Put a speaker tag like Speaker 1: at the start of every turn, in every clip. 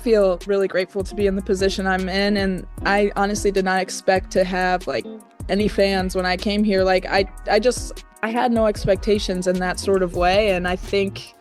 Speaker 1: feel really grateful to be in the position I'm in, and I honestly did not expect to have like any fans when I came here. Like I had no expectations in that sort of way, and I think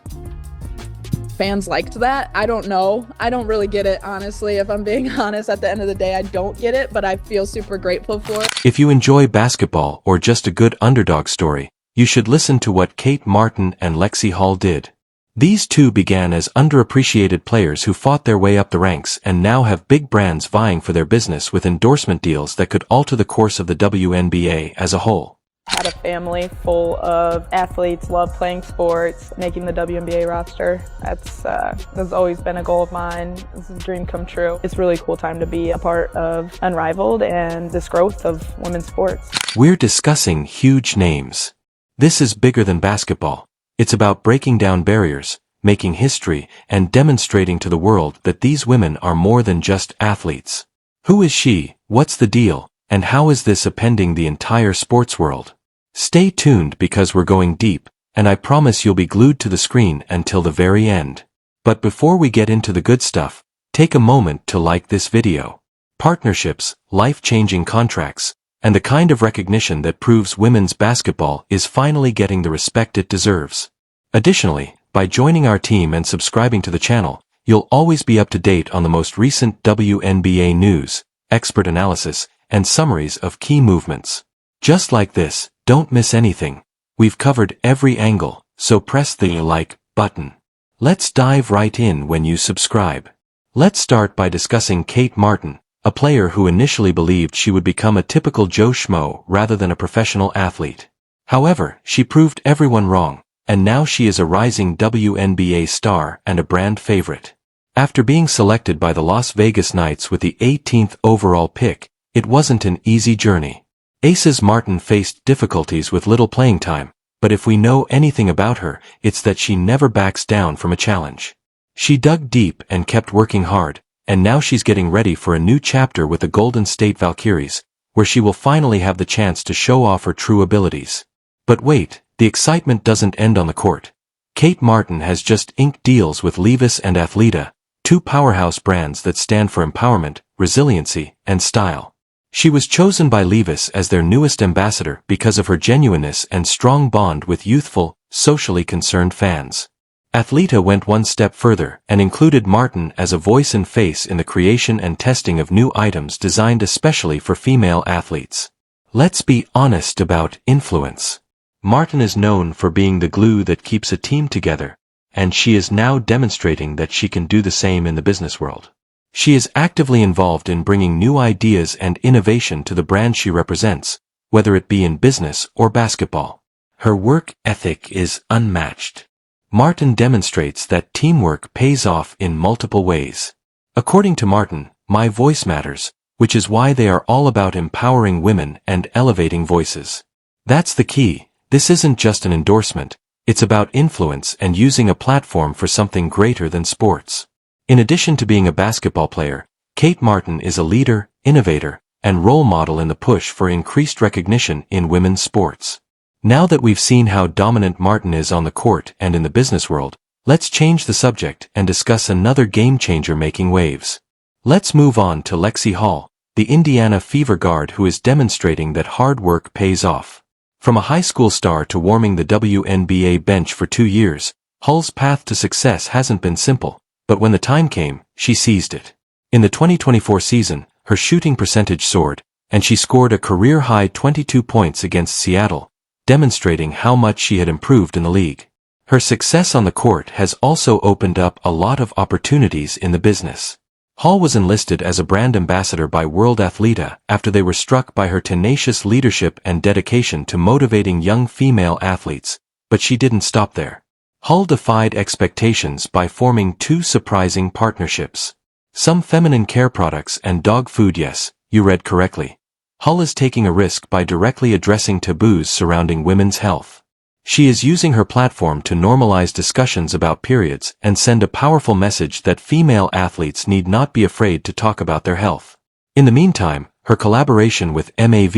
Speaker 1: fans liked that. I don't know. I don't really get it, honestly. If I'm being honest, at the end of the day, I don't get it, but I feel super grateful for it.
Speaker 2: If you enjoy basketball or just a good underdog story, you should listen to what Kate Martin and Lexie Hull did. These two began as underappreciated players who fought their way up the ranks and now have big brands vying for their business with endorsement deals that could alter the course of the WNBA as a whole.
Speaker 1: Had a family full of athletes, love playing sports, making the WNBA roster. That's always been a goal of mine. This is a dream come true. It's a really cool time to be a part of Unrivaled and this growth of women's sports.
Speaker 2: We're discussing huge names. This is bigger than basketball. It's about breaking down barriers, making history, and demonstrating to the world that these women are more than just athletes. Who is she, what's the deal, and how is this upending the entire sports world? Stay tuned because we're going deep, and I promise you'll be glued to the screen until the very end. But before we get into the good stuff, take a moment to like this video. Partnerships, life-changing contracts, and the kind of recognition that proves women's basketball is finally getting the respect it deserves. Additionally, by joining our team and subscribing to the channel, you'll always be up to date on the most recent WNBA news, expert analysis, and summaries of key movements. Just like this, don't miss anything. We've covered every angle, so press the like button. Let's dive right in when you subscribe. Let's start by discussing Kate Martin, a player who initially believed she would become a typical Joe Schmo rather than a professional athlete. However, she proved everyone wrong, and now she is a rising WNBA star and a brand favorite. After being selected by the Las Vegas Knights with the 18th overall pick, it wasn't an easy journey. Aces Martin faced difficulties with little playing time, but if we know anything about her, it's that she never backs down from a challenge. She dug deep and kept working hard, and now she's getting ready for a new chapter with the Golden State Valkyries, where she will finally have the chance to show off her true abilities. But wait, the excitement doesn't end on the court. Kate Martin has just inked deals with Levi's and Athleta, two powerhouse brands that stand for empowerment, resiliency, and style. She was chosen by Levi's as their newest ambassador because of her genuineness and strong bond with youthful, socially concerned fans. Athleta went one step further and included Martin as a voice and face in the creation and testing of new items designed especially for female athletes. Let's be honest about influence. Martin is known for being the glue that keeps a team together, and she is now demonstrating that she can do the same in the business world. She is actively involved in bringing new ideas and innovation to the brand she represents, whether it be in business or basketball. Her work ethic is unmatched. Martin demonstrates that teamwork pays off in multiple ways. According to Martin, my voice matters, which is why they are all about empowering women and elevating voices. That's the key. This isn't just an endorsement, it's about influence and using a platform for something greater than sports. In addition to being a basketball player, Kate Martin is a leader, innovator, and role model in the push for increased recognition in women's sports. Now that we've seen how dominant Martin is on the court and in the business world, let's change the subject and discuss another game-changer making waves. Let's move on to Lexie Hull, the Indiana Fever guard who is demonstrating that hard work pays off. From a high school star to warming the WNBA bench for 2 years, Hull's path to success hasn't been simple, but when the time came, she seized it. In the 2024 season, her shooting percentage soared, and she scored a career-high 22 points against Seattle, demonstrating how much she had improved in the league. Her success on the court has also opened up a lot of opportunities in the business. Hull was enlisted as a brand ambassador by World Athleta after they were struck by her tenacious leadership and dedication to motivating young female athletes, but she didn't stop there. Hull defied expectations by forming 2 surprising partnerships. Some feminine care products and dog food. Yes, you read correctly. Hull is taking a risk by directly addressing taboos surrounding women's health. She is using her platform to normalize discussions about periods and send a powerful message that female athletes need not be afraid to talk about their health. In the meantime, her collaboration with MAV,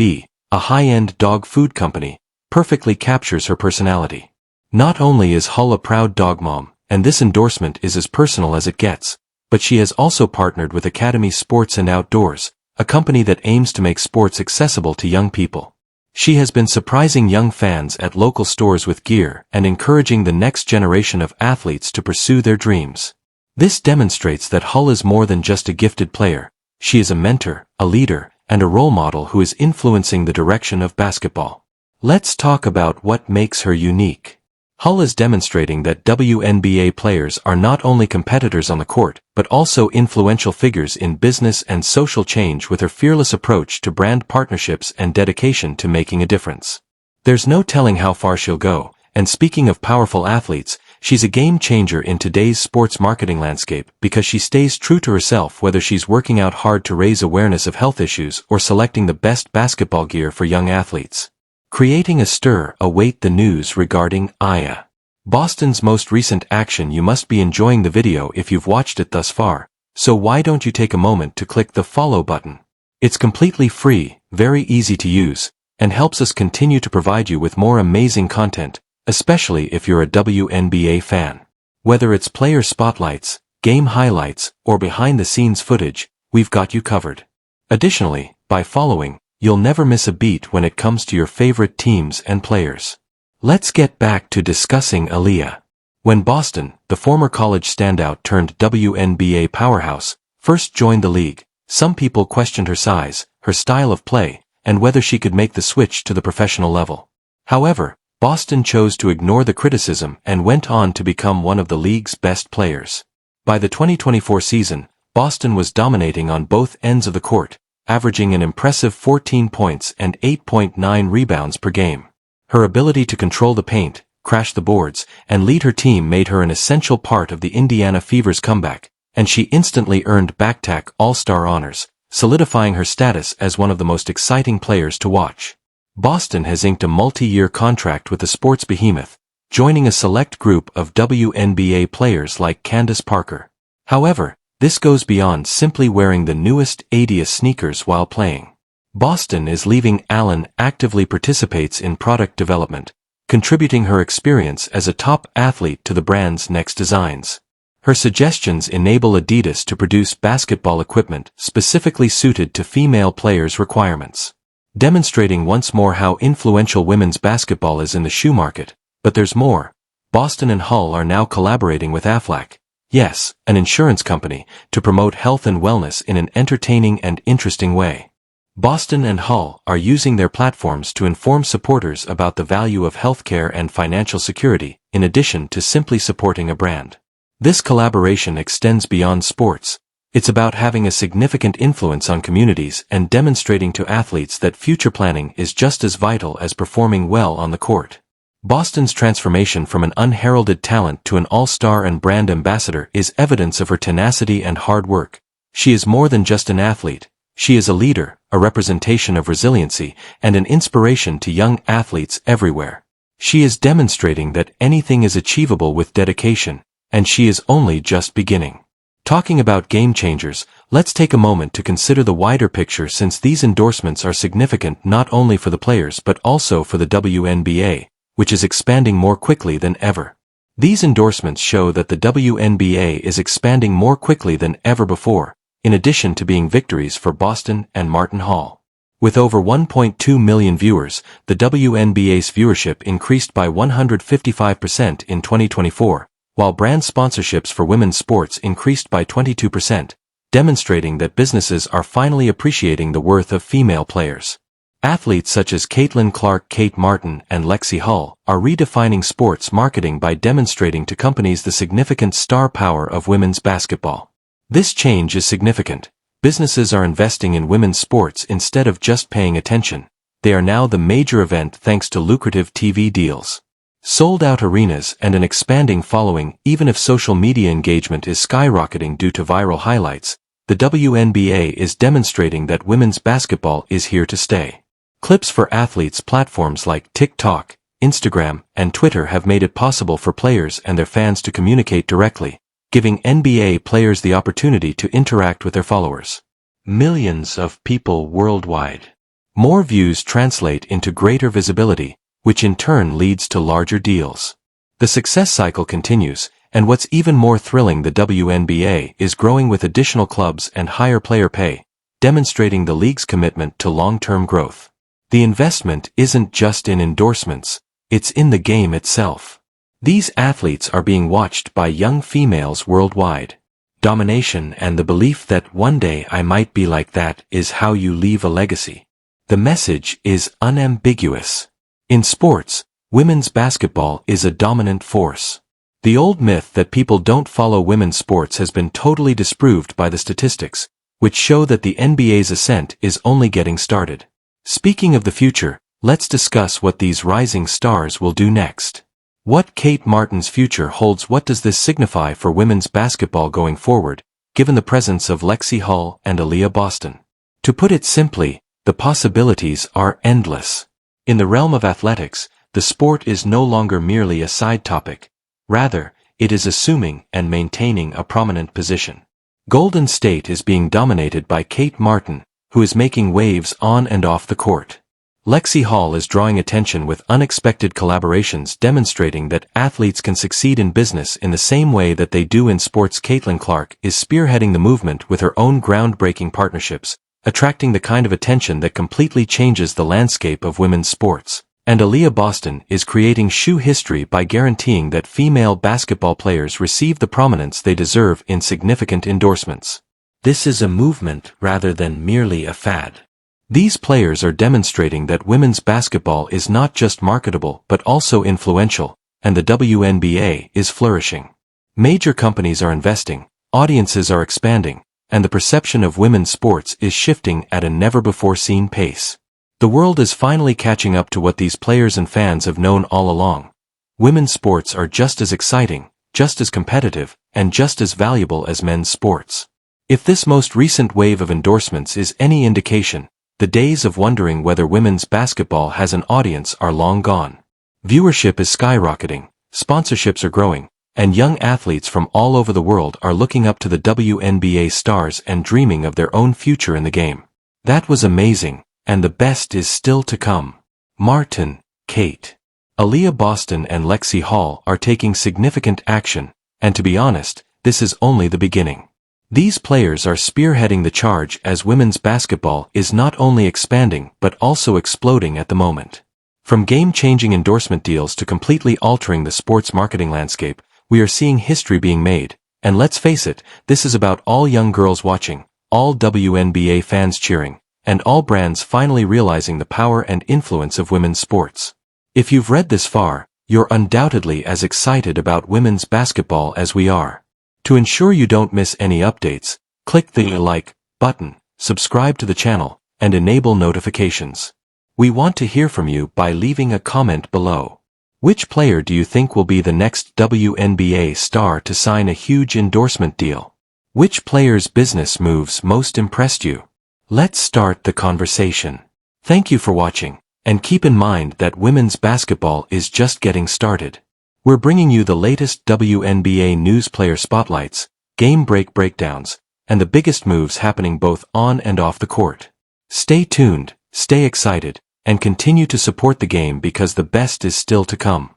Speaker 2: a high-end dog food company, perfectly captures her personality. Not only is Hull a proud dog mom, and this endorsement is as personal as it gets, but she has also partnered with Academy Sports and Outdoors, a company that aims to make sports accessible to young people. She has been surprising young fans at local stores with gear and encouraging the next generation of athletes to pursue their dreams. This demonstrates that Hull is more than just a gifted player. She is a mentor, a leader, and a role model who is influencing the direction of basketball. Let's talk about what makes her unique. Hull is demonstrating that WNBA players are not only competitors on the court, but also influential figures in business and social change with her fearless approach to brand partnerships and dedication to making a difference. There's no telling how far she'll go, and speaking of powerful athletes, she's a game changer in today's sports marketing landscape because she stays true to herself whether she's working out hard to raise awareness of health issues or selecting the best basketball gear for young athletes. Creating a stir. Await the news regarding Aya. Boston's most recent action. You must be enjoying the video if you've watched it thus far, so why don't you take a moment to click the follow button? It's completely free, very easy to use, and helps us continue to provide you with more amazing content, especially if you're a WNBA fan. Whether it's player spotlights, game highlights, or behind-the-scenes footage, we've got you covered. Additionally, by following, you'll never miss a beat when it comes to your favorite teams and players. Let's get back to discussing Aaliyah. When Boston, the former college standout turned WNBA powerhouse, first joined the league, some people questioned her size, her style of play, and whether she could make the switch to the professional level. However, Boston chose to ignore the criticism and went on to become one of the league's best players. By the 2024 season, Boston was dominating on both ends of the court, averaging an impressive 14 points and 8.9 rebounds per game. Her ability to control the paint, crash the boards, and lead her team made her an essential part of the Indiana Fever's comeback, and she instantly earned back-to-back All-Star honors, solidifying her status as one of the most exciting players to watch. Boston has inked a multi-year contract with the sports behemoth, joining a select group of WNBA players like Candace Parker. However, this goes beyond simply wearing the newest Adidas sneakers while playing. Boston is leaving Allen actively participates in product development, contributing her experience as a top athlete to the brand's next designs. Her suggestions enable Adidas to produce basketball equipment specifically suited to female players' requirements. Demonstrating once more how influential women's basketball is in the shoe market. But there's more. Boston and Hull are now collaborating with Aflac, yes, an insurance company, to promote health and wellness in an entertaining and interesting way. Boston and Hull are using their platforms to inform supporters about the value of healthcare and financial security, in addition to simply supporting a brand. This collaboration extends beyond sports. It's about having a significant influence on communities and demonstrating to athletes that future planning is just as vital as performing well on the court. Boston's transformation from an unheralded talent to an all-star and brand ambassador is evidence of her tenacity and hard work. She is more than just an athlete. She is a leader, a representation of resiliency, and an inspiration to young athletes everywhere. She is demonstrating that anything is achievable with dedication, and she is only just beginning. Talking about game changers, let's take a moment to consider the wider picture since these endorsements are significant not only for the players but also for the WNBA, which is expanding more quickly than ever. These endorsements show that the WNBA is expanding more quickly than ever before, in addition to being victories for Boston and Martin Hall. With over 1.2 million viewers, the WNBA's viewership increased by 155% in 2024, while brand sponsorships for women's sports increased by 22%, demonstrating that businesses are finally appreciating the worth of female players. Athletes such as Caitlin Clark, Kate Martin, and Lexie Hull are redefining sports marketing by demonstrating to companies the significant star power of women's basketball. This change is significant. Businesses are investing in women's sports instead of just paying attention. They are now the major event thanks to lucrative TV deals. Sold-out arenas and an expanding following. Even if social media engagement is skyrocketing due to viral highlights, the WNBA is demonstrating that women's basketball is here to stay. Clips for athletes. Platforms like TikTok, Instagram, and Twitter have made it possible for players and their fans to communicate directly, giving NBA players the opportunity to interact with their followers. Millions of people worldwide. More views translate into greater visibility, which in turn leads to larger deals. The success cycle continues, And what's even more thrilling, the WNBA is growing with additional clubs and higher player pay, demonstrating the league's commitment to long-term growth. The investment isn't just in endorsements, it's in the game itself. These athletes are being watched by young females worldwide. Domination and the belief that one day I might be like that is how you leave a legacy. The message is unambiguous. In sports, women's basketball is a dominant force. The old myth that people don't follow women's sports has been totally disproved by the statistics, which show that the NBA's ascent is only getting started. Speaking of the future, let's discuss what these rising stars will do next. What Kate Martin's future holds. What does this signify for women's basketball going forward, given the presence of Lexie Hull and Aaliyah Boston? To put it simply, the possibilities are endless. In the realm of athletics, the sport is no longer merely a side topic. Rather, it is assuming and maintaining a prominent position. Golden State is being dominated by Kate Martin, who is making waves on and off the court. Lexie Hull is drawing attention with unexpected collaborations, demonstrating that athletes can succeed in business in the same way that they do in sports. Caitlin Clark is spearheading the movement with her own groundbreaking partnerships, attracting the kind of attention that completely changes the landscape of women's sports. And Aaliyah Boston is creating shoe history by guaranteeing that female basketball players receive the prominence they deserve in significant endorsements. This is a movement rather than merely a fad. These players are demonstrating that women's basketball is not just marketable but also influential, and the WNBA is flourishing. Major companies are investing, audiences are expanding, and the perception of women's sports is shifting at a never-before-seen pace. The world is finally catching up to what these players and fans have known all along. Women's sports are just as exciting, just as competitive, and just as valuable as men's sports. If this most recent wave of endorsements is any indication, the days of wondering whether women's basketball has an audience are long gone. Viewership is skyrocketing, sponsorships are growing, and young athletes from all over the world are looking up to the WNBA stars and dreaming of their own future in the game. That was amazing. And the best is still to come. Martin, Kate, Aaliyah Boston and Lexie Hull are taking significant action, and to be honest, this is only the beginning. These players are spearheading the charge as women's basketball is not only expanding but also exploding at the moment. From game-changing endorsement deals to completely altering the sports marketing landscape, we are seeing history being made, and let's face it, this is about all young girls watching, all WNBA fans cheering, and all brands finally realizing the power and influence of women's sports. If you've read this far, you're undoubtedly as excited about women's basketball as we are. To ensure you don't miss any updates, click the like button, subscribe to the channel, and enable notifications. We want to hear from you by leaving a comment below. Which player do you think will be the next WNBA star to sign a huge endorsement deal? Which player's business moves most impressed you? Let's start the conversation. Thank you for watching, and keep in mind that women's basketball is just getting started. We're bringing you the latest WNBA news, player spotlights, game breakdowns, and the biggest moves happening both on and off the court. Stay tuned, stay excited, and continue to support the game because the best is still to come.